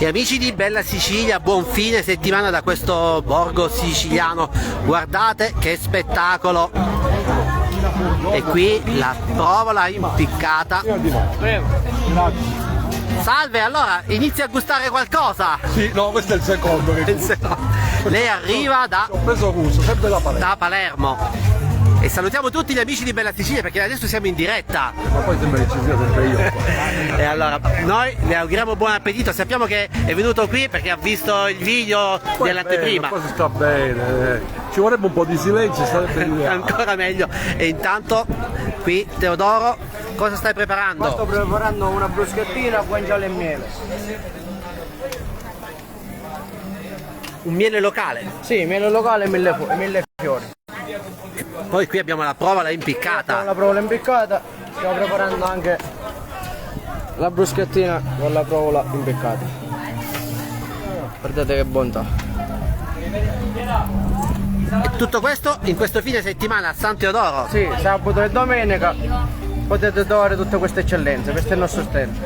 E amici di Bella Sicilia, buon fine settimana da questo borgo siciliano. Guardate che spettacolo! E qui la provola impiccata. Salve, allora inizia a gustare qualcosa? Sì, no, questo è il secondo che Lei arriva da ho preso gusto, sempre da Palermo. E salutiamo tutti gli amici di Bella Sicilia perché adesso siamo in diretta. Ma poi sembra che ci sia sempre io. E allora noi le auguriamo buon appetito. Sappiamo che è venuto qui perché ha visto il video dell'anteprima. Poi si sta bene. Ci vorrebbe un po' di silenzio, sarebbe ideale. Ancora meglio. E intanto qui Teodoro, cosa stai preparando? Sto preparando una bruschettina, guanciale e miele. Un miele locale. Sì, miele locale e mille fiori. Poi qui abbiamo la provola impiccata. La provola impiccata, stiamo preparando anche la bruschettina con la provola impiccata. Guardate che bontà. E tutto questo in questo fine settimana a San Teodoro. Sì, sabato e domenica potete trovare tutte queste eccellenze, questo è il nostro stand.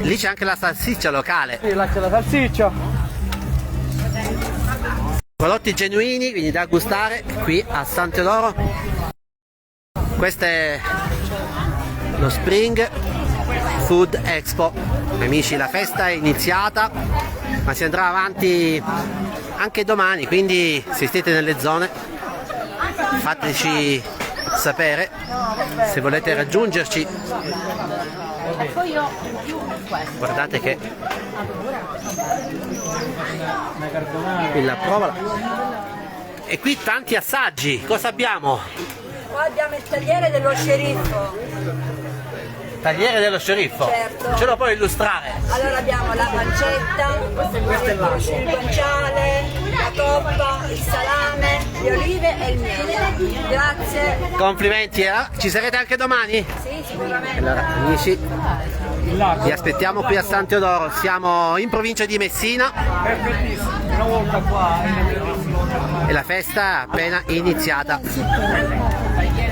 Lì c'è anche la salsiccia locale. Sì, là c'è la salsiccia. Prodotti genuini, quindi da gustare qui a San Teodoro. Questo è lo Spring Food Expo. Amici, la festa è iniziata, ma si andrà avanti anche domani, quindi se siete nelle zone fateci sapere se volete raggiungerci. Guardate che la provola. E qui tanti assaggi. Cosa abbiamo? Qua abbiamo il tagliere dello sceriffo. Tagliere dello sceriffo? Certo. Ce lo puoi illustrare? Allora abbiamo la pancetta, il guanciale, la coppa, il salame, le olive e il miele. Grazie. Complimenti, ci sarete anche domani? Sì, sicuramente. Allora, amici, vi aspettiamo qui a San Teodoro, siamo in provincia di Messina e la festa è appena iniziata.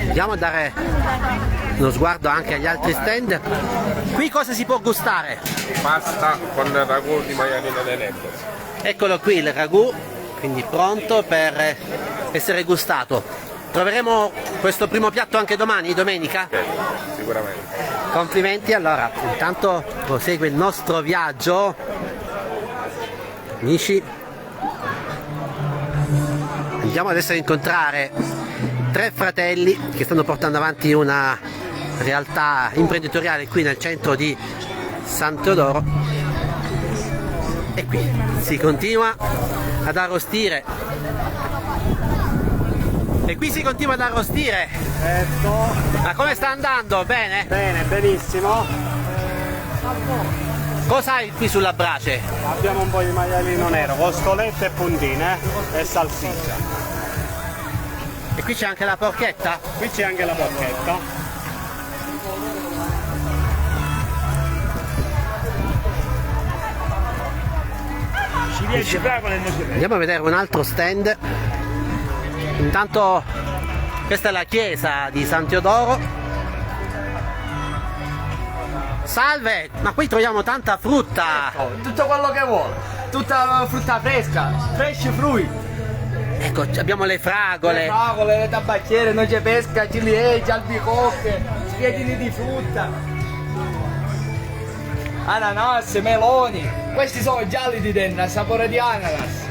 Andiamo a dare uno sguardo anche agli altri stand. Qui cosa si può gustare? Pasta con ragù di maialino de netto. Eccolo qui il ragù, quindi pronto per essere gustato. Troveremo questo primo piatto anche domani, domenica? Sicuramente. Complimenti, allora intanto prosegue il nostro viaggio. Amici, andiamo adesso a incontrare tre fratelli che stanno portando avanti una realtà imprenditoriale qui nel centro di San Teodoro e qui si continua ad arrostire. E qui si continua ad arrostire. Certo. Ma come sta andando? Bene? Bene, benissimo. Cosa hai qui sulla brace? Abbiamo un po' di maialino nero, costolette e puntine e salsiccia. E qui c'è anche la porchetta? Qui c'è anche la porchetta. Andiamo a vedere un altro stand. Intanto questa è la chiesa di San Teodoro. Salve, ma qui troviamo tanta frutta. Tutto quello che vuole, tutta frutta fresca, fresh fruit. Ecco, abbiamo le fragole. Le fragole, le tabacchiere, noce pesca, ciliegie, albicocche, spiedini di frutta, ananas, meloni. Questi sono gialli di denna, sapore di ananas.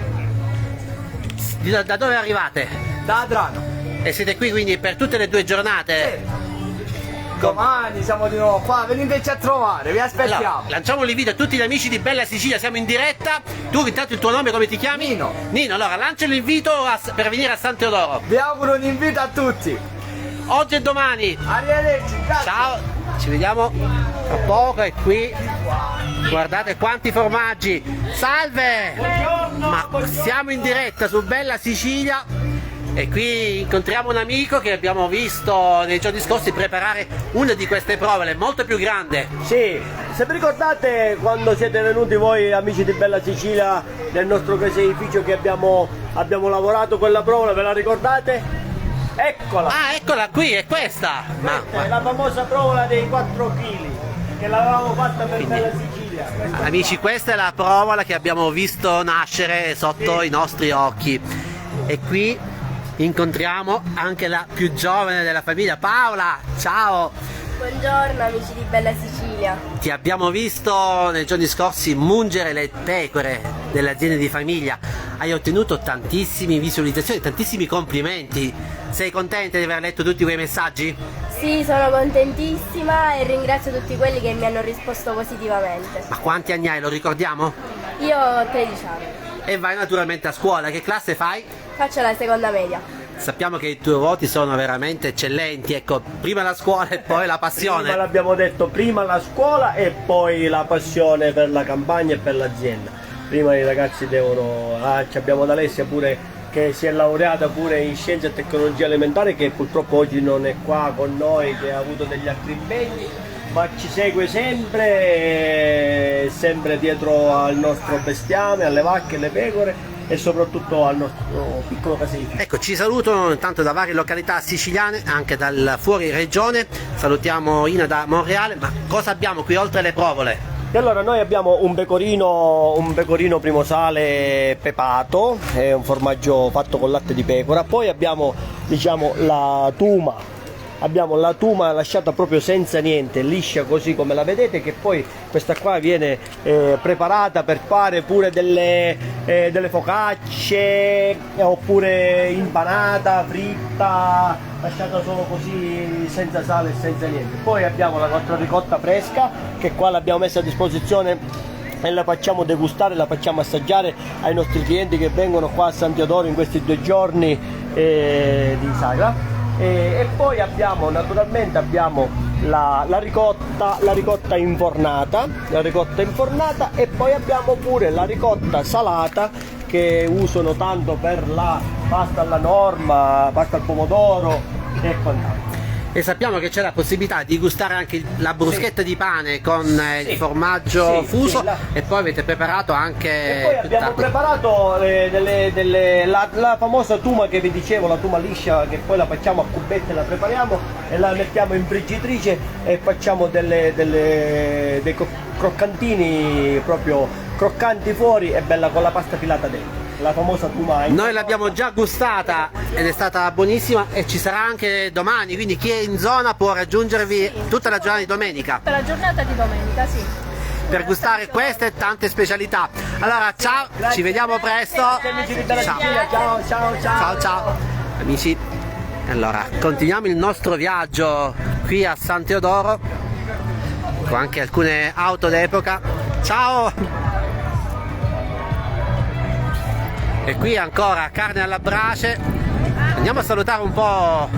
Da dove arrivate? Da Adrano. E siete qui quindi per tutte le 2 giornate? Domani siamo di nuovo qua, veniteci a trovare, vi aspettiamo. Allora, lanciamo l'invito a tutti gli amici di Bella Sicilia, siamo in diretta. Tu intanto il tuo nome come ti chiami? Nino. Nino, allora lancia l'invito per venire a San Teodoro. Vi auguro un invito a tutti. Oggi e domani. Arrivederci, grazie. Ciao, ci vediamo tra poco e qui guardate quanti formaggi. Salve! Ma siamo in diretta su Bella Sicilia e qui incontriamo un amico che abbiamo visto nei giorni scorsi preparare una di queste provole molto più grande. Sì, se vi ricordate quando siete venuti voi amici di Bella Sicilia nel nostro caseificio che abbiamo lavorato quella provola, ve la ricordate? Eccola! Ah, eccola qui, è questa! È la famosa provola dei 4 kg che l'avevamo fatta per Bella Sicilia. Amici, questa è la provola che abbiamo visto nascere sotto i nostri occhi. E qui incontriamo anche la più giovane della famiglia, Paola. Ciao! Buongiorno amici di Bella Sicilia. Ti abbiamo visto nei giorni scorsi mungere le pecore delle aziende di famiglia. Hai ottenuto tantissime visualizzazioni, tantissimi complimenti. Sei contenta di aver letto tutti quei messaggi? Sì, sono contentissima e ringrazio tutti quelli che mi hanno risposto positivamente. Ma quanti anni hai, lo ricordiamo? Io ho 13 anni, E vai naturalmente a scuola. Che classe fai? faccio la seconda media. Sappiamo che i tuoi voti sono veramente eccellenti, ecco, prima la scuola e poi la Prima passione. l'abbiamo detto, prima la scuola e poi la passione per la campagna e per l'azienda. Prima i ragazzi devono... abbiamo D'Alessia pure che si è laureata pure in scienze e tecnologie alimentari, che purtroppo oggi non è qua con noi, che ha avuto degli altri impegni, ma ci segue sempre, sempre dietro al nostro bestiame, alle vacche, alle pecore e soprattutto al nostro piccolo caseificio. Ecco, ci salutano intanto da varie località siciliane, anche dal fuori regione. Salutiamo Ina da Monreale. Ma cosa abbiamo qui oltre le provole? E allora noi abbiamo un pecorino primosale pepato, è un formaggio fatto con latte di pecora, poi abbiamo diciamo la tuma lasciata proprio senza niente, liscia così come la vedete, che poi questa qua viene preparata per fare pure delle focacce oppure impanata, fritta, lasciata solo così senza sale e senza niente. Poi abbiamo la nostra ricotta fresca che qua l'abbiamo messa a disposizione e la facciamo degustare, la facciamo assaggiare ai nostri clienti che vengono qua a San Teodoro in questi 2 giorni di sagra. E poi abbiamo naturalmente la ricotta infornata, e poi abbiamo pure la ricotta salata che usano tanto per la pasta alla norma, pasta al pomodoro e quant'altro. E sappiamo che c'è la possibilità di gustare anche la bruschetta di pane con il formaggio fuso, e poi avete preparato anche... E poi abbiamo preparato la famosa tuma che vi dicevo, la tuma liscia, che poi la facciamo a cubette, la prepariamo e la mettiamo in friggitrice e facciamo dei croccantini proprio croccanti fuori e bella con la pasta filata dentro. La famosa tuma. Noi l'abbiamo già gustata ed è stata buonissima, e ci sarà anche domani, quindi chi è in zona può raggiungervi tutta la giornata di domenica Per la giornata di domenica, sì. per gustare queste e tante specialità. Allora ciao, ci vediamo presto. Amici di Bella Sicilia, ciao. Ciao amici. Allora continuiamo il nostro viaggio qui a San Teodoro con anche alcune auto d'epoca. Ciao. E qui ancora carne alla brace. Andiamo a salutare un po'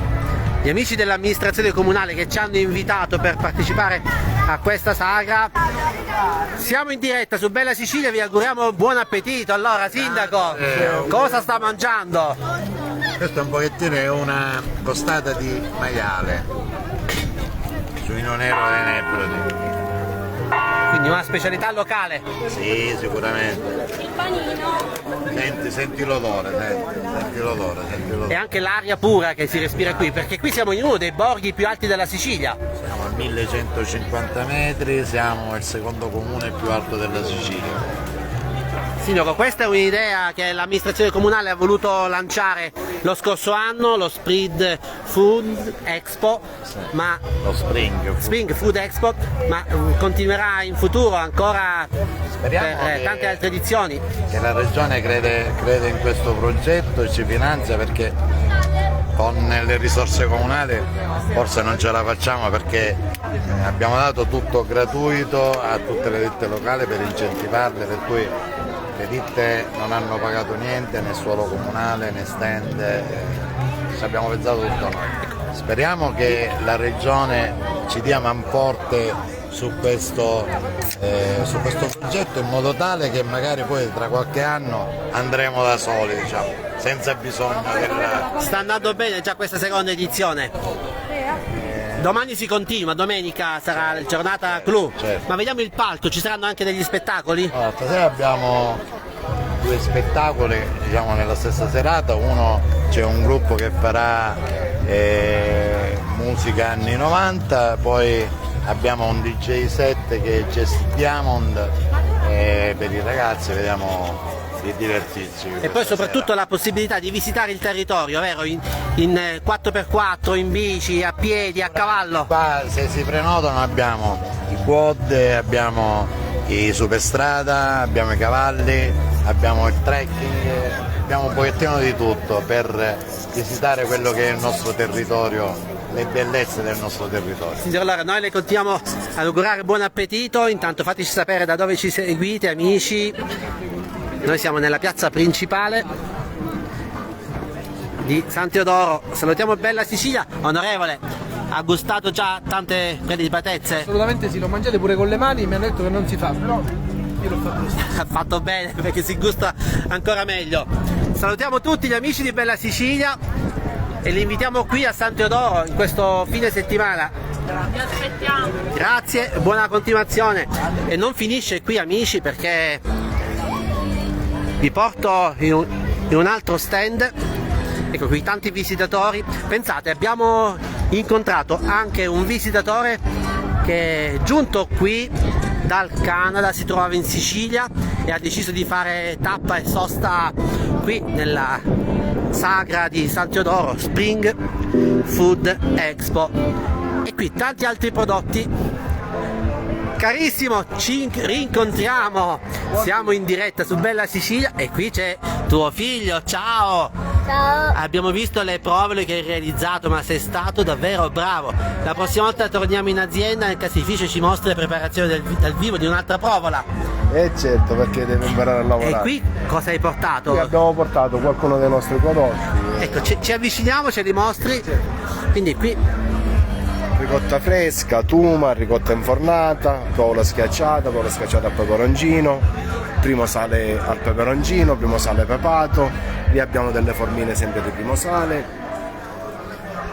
gli amici dell'amministrazione comunale che ci hanno invitato per partecipare a questa sagra. Siamo in diretta su Bella Sicilia, vi auguriamo buon appetito. Allora sindaco, cosa sta mangiando? Questo è un pochettino è una costata di maiale, suino nero dei Nebrodi. Quindi una specialità locale. Sì, sicuramente. Il panino. Senti l'odore, senti l'odore. E anche l'aria pura che si respira qui, perché qui siamo in uno dei borghi più alti della Sicilia. Siamo a 1150 metri, siamo il secondo comune più alto della Sicilia. Sindaco, questa è un'idea che l'amministrazione comunale ha voluto lanciare lo scorso anno, lo Spread Food Expo, ma Lo Spring Food Expo, ma continuerà in futuro ancora Speriamo per che- tante altre edizioni. che la regione crede in questo progetto e ci finanzia, perché con le risorse comunali forse non ce la facciamo, perché abbiamo dato tutto gratuito a tutte le ditte locali per incentivarle, per cui le ditte non hanno pagato niente, né suolo comunale né stand, ci abbiamo pensato tutto noi. Speriamo che la regione ci dia manforte su questo progetto, in modo tale che magari poi tra qualche anno andremo da soli, diciamo, senza bisogno della... Sta andando bene già questa seconda edizione. Domani si continua, domenica sarà la giornata clou, Certo. ma vediamo il palco, ci saranno anche degli spettacoli? Allora, stasera abbiamo 2 spettacoli, diciamo, nella stessa serata. Uno, c'è un gruppo che farà musica anni 90, poi abbiamo un DJ set che è Jazz Diamond per i ragazzi, vediamo di divertirci. E poi soprattutto la possibilità di visitare il territorio, vero? In 4x4, in bici, a piedi, a cavallo. Qua, se si prenotano abbiamo i quad, abbiamo i superstrada, abbiamo i cavalli, abbiamo il trekking, abbiamo un pochettino di tutto per visitare quello che è il nostro territorio, le bellezze del nostro territorio. Signor, allora noi le continuiamo ad augurare buon appetito, intanto fateci sapere da dove ci seguite, amici. Noi siamo nella piazza principale di San Teodoro. Salutiamo Bella Sicilia. Onorevole, ha gustato già tante delicatezze? Assolutamente sì, lo mangiate pure con le mani, mi hanno detto che non si fa, però io l'ho fatto così. Ha fatto bene perché si gusta ancora meglio. Salutiamo tutti gli amici di Bella Sicilia e li invitiamo qui a San Teodoro in questo fine settimana. Vi aspettiamo. Grazie, buona continuazione. E non finisce qui, amici, perché vi porto in un altro stand. Ecco qui tanti visitatori. Pensate, abbiamo incontrato anche un visitatore che è giunto qui dal Canada, si trovava in Sicilia e ha deciso di fare tappa e sosta qui nella sagra di San Teodoro, Spring Food Expo. E qui tanti altri prodotti. Carissimo, ci rincontriamo, siamo in diretta su Bella Sicilia e qui c'è tuo figlio, ciao! Ciao. Abbiamo visto le prove che hai realizzato, ma sei stato davvero bravo. La prossima volta torniamo in azienda, nel caseificio ci mostri le preparazioni dal vivo di un'altra provola. Certo, perché deve imparare a lavorare. E qui cosa hai portato? Qui abbiamo portato qualcuno dei nostri prodotti. Ecco, ci avviciniamo, ce li mostri. Quindi qui Ricotta fresca, tuma, ricotta infornata, provola schiacciata al peperoncino, primo sale al peperoncino, primo sale pepato, lì abbiamo delle formine sempre di primo sale,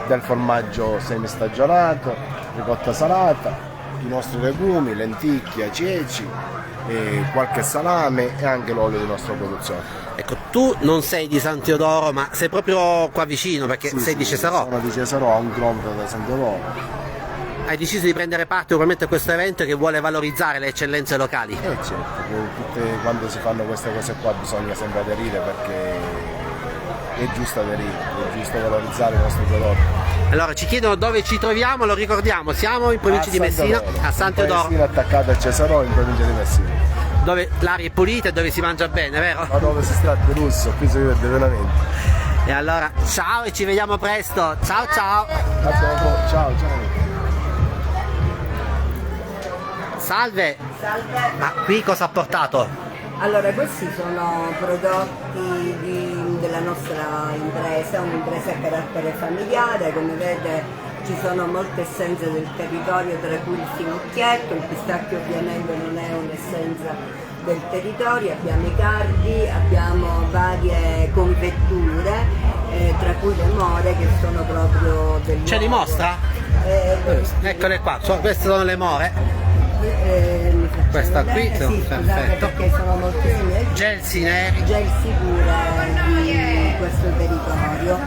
del formaggio semistagionato, ricotta salata, i nostri legumi, lenticchie, ceci, e qualche salame e anche l'olio di nostra produzione. ecco, tu non sei di San Teodoro, ma sei proprio qua vicino perché sei di Cesarò. Sono di Cesarò, a un chilometro da San Teodoro. Hai deciso di prendere parte ugualmente a questo evento che vuole valorizzare le eccellenze locali. Certo, quando si fanno queste cose qua bisogna sempre aderire perché è giusto aderire, è giusto valorizzare i nostri prodotti. Allora ci chiedono dove ci troviamo, lo ricordiamo, siamo in provincia di Messina, a San Teodoro, Attaccato a Cesarò in provincia di Messina. dove l'aria è pulita e dove si mangia bene, vero? Ma dove si sta di lusso, qui si vive veramente. E allora ciao e ci vediamo presto, ciao ciao! Ciao. Salve! Salve. Ma qui cosa ha portato? Allora, questi sono prodotti della nostra impresa, un'impresa a carattere familiare, come vede ci sono molte essenze del territorio, tra cui il finocchietto, il pistacchio ovviamente non è un'essenza del territorio, abbiamo i cardi, abbiamo varie confetture, tra cui le more che sono proprio del Ce li luogo. mostra? Eccole qua, queste sono le more. Mi faccio Questa vedere. qui, Sì, scusate perfetto. perché sono moltissime. Gelsi neri. Gelsi pure di questo territorio.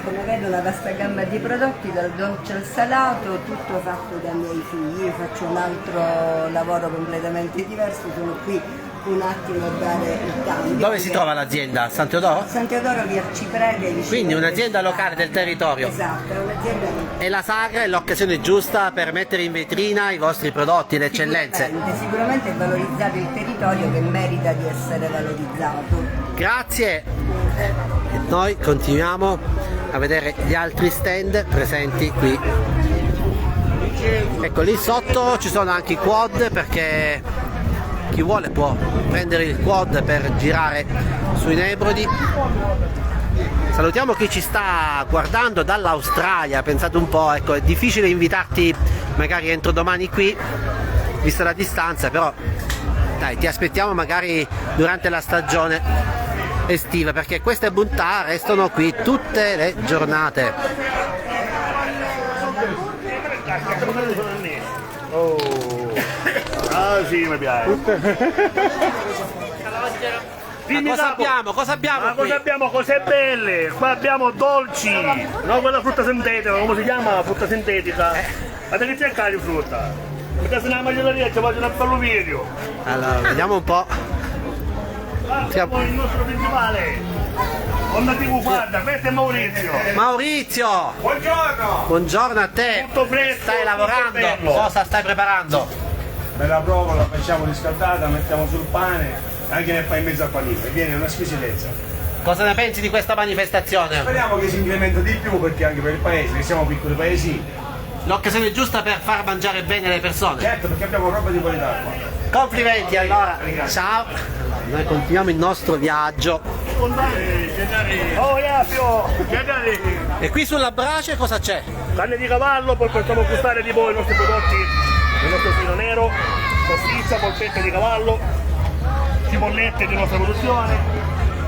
Come vedo una vasta gamma di prodotti, dal dolce al salato, tutto fatto dai miei figli. Io faccio un altro lavoro completamente diverso, sono qui un attimo a dare il cambio. Dove si trova l'azienda? San Teodoro? San Teodoro via Arciprete. vicino Quindi un'azienda al locale del territorio. Esatto, è un'azienda E la sagra è l'occasione giusta per mettere in vetrina i vostri prodotti, le eccellenze. Sicuramente è valorizzare il territorio che merita di essere valorizzato. Grazie! E noi continuiamo a vedere gli altri stand presenti qui. Ecco, lì sotto ci sono anche i quad, perché chi vuole può prendere il quad per girare sui Nebrodi. Salutiamo chi ci sta guardando dall'Australia, pensate un po', ecco, è difficile invitarti magari entro domani qui, vista la distanza, però dai, ti aspettiamo magari durante la stagione estiva, perché queste bontà restano qui tutte le giornate. Sì, mi piace. Ma cosa abbiamo? Cosa abbiamo qui? Cosa abbiamo? Cose belle, qua abbiamo dolci, no quella frutta sintetica, come si chiama? Frutta sintetica. Ma che cercare di frutta? Perché se ne mangiateria ci vogliono un bello video. Allora, vediamo un po'. Siamo il nostro principale. Onda TV, guarda, questo è Maurizio. Maurizio! Buongiorno! Buongiorno a te! Tutto fresco, Stai tutto lavorando? bello. Cosa stai preparando? Bella prova, la facciamo riscaldata, mettiamo sul pane, anche nel pane in mezzo al panino, e viene una squisitezza. Cosa ne pensi di questa manifestazione? Speriamo che si incrementa di più perché anche per il paese, che siamo piccoli paesini. L'occasione giusta per far mangiare bene le persone. Certo, perché abbiamo roba di qualità qua. Complimenti allora. Ciao. Noi continuiamo il nostro viaggio. Oh, Iapio! E qui sulla brace cosa c'è? Carne di cavallo, poi possiamo gustare di voi i nostri prodotti, il nostro vino nero, salsiccia, polpette di cavallo, cipollette di nostra produzione,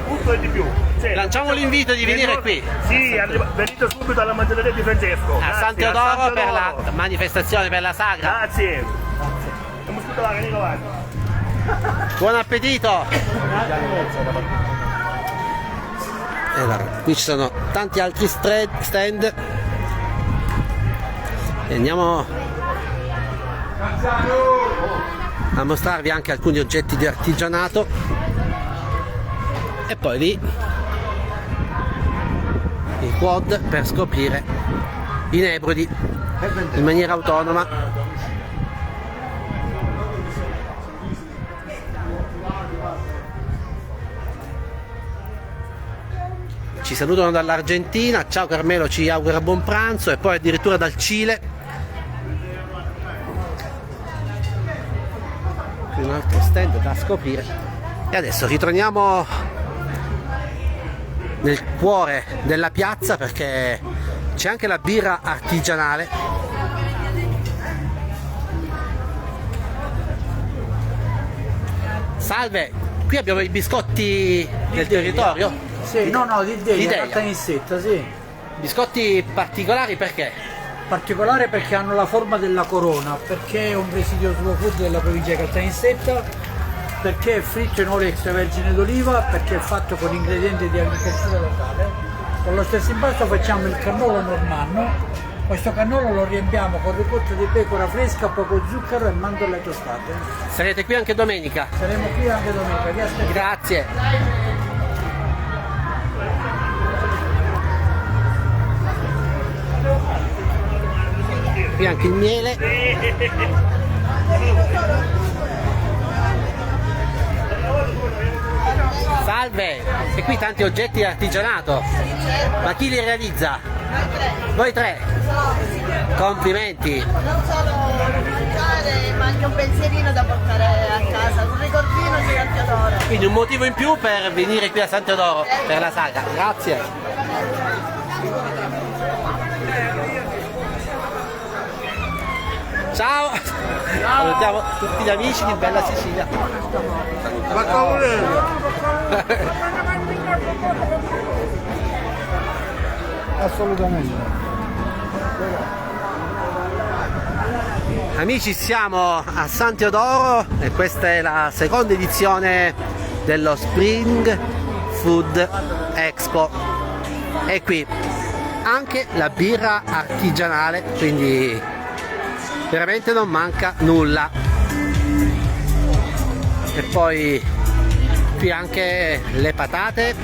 tutto e di più. Sì. Lanciamo l'invito di venire qui. Sì, venite subito alla mangiateria di Francesco. A Grazie, San Teodoro San per la Teodoro. manifestazione, per la sagra. Grazie. Siamo subito là, venite avanti. Buon appetito! E allora, qui ci sono tanti altri stand e andiamo a mostrarvi anche alcuni oggetti di artigianato e poi lì il quad per scoprire i Nebrodi in maniera autonoma. Ci salutano dall'Argentina, ciao Carmelo, ci augura buon pranzo, e poi addirittura dal Cile. Qui un altro stand da scoprire. E adesso ritorniamo nel cuore della piazza perché c'è anche la birra artigianale. Salve, qui abbiamo i biscotti del territorio. Sì, no, di Delia, Delia. Caltanissetta, sì. Biscotti particolari perché? Particolare perché hanno la forma della corona, perché è un presidio slow food della provincia di Caltanissetta, perché è fritto in olio extravergine d'oliva, perché è fatto con ingredienti di agricoltura locale. Con lo stesso impasto facciamo il cannolo normanno. Questo cannolo lo riempiamo con ricotta di pecora fresca, poco zucchero e mandorle tostate. Sarete qui anche domenica? Saremo qui anche domenica, vi aspettiamo. Grazie. Qui anche il miele. Salve! E qui tanti oggetti di artigianato. Ma chi li realizza? Voi tre? Complimenti! Non solo mangiare, ma anche un pensierino da portare a casa, un ricordino di San Teodoro. Quindi un motivo in più per venire qui a San Teodoro per la saga. Grazie! Ciao! Salutiamo tutti gli amici di Bella Sicilia. Assolutamente. Amici, siamo a San Teodoro e questa è la seconda edizione dello Spring Food Expo. E qui anche la birra artigianale, quindi veramente non manca nulla. E poi qui anche le patate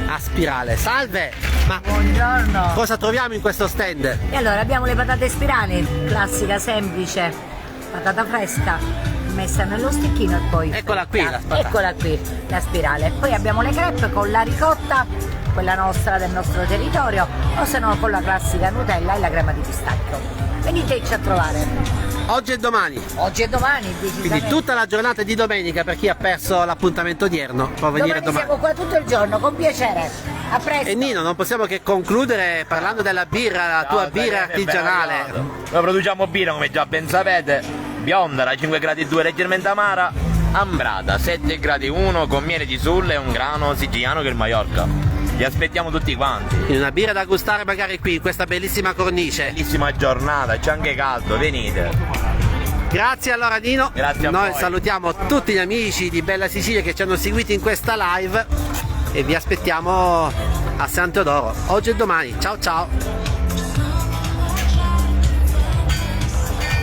a spirale. Salve! Ma Buongiorno. cosa troviamo in questo stand? E allora abbiamo le patate spirali, classica, semplice, patata fresca, messa nello stecchino e poi Eccola qui, la patata. Eccola qui, la spirale. Poi abbiamo le crepe con la ricotta, quella nostra del nostro territorio, o se no con la classica Nutella e la crema di pistacchio. Veniteci a trovare. Oggi e domani. Oggi e domani, decisamente. Quindi tutta la giornata di domenica per chi ha perso l'appuntamento odierno può venire domani. Siamo qua tutto il giorno, con piacere. A presto. E Nino, non possiamo che concludere parlando della birra, la tua birra artigianale. Noi produciamo birra, come già ben sapete, bionda da 5 gradi 2 leggermente amara, ambrata 7 gradi 1 con miele di sulle e un grano siciliano che è il Maiorca. Vi aspettiamo tutti quanti. Quindi una birra da gustare magari qui in questa bellissima cornice. Bellissima giornata, c'è anche caldo, venite. Grazie allora Nino. Grazie a Noi voi. salutiamo tutti gli amici di Bella Sicilia che ci hanno seguiti in questa live e vi aspettiamo a San Teodoro oggi e domani. Ciao ciao.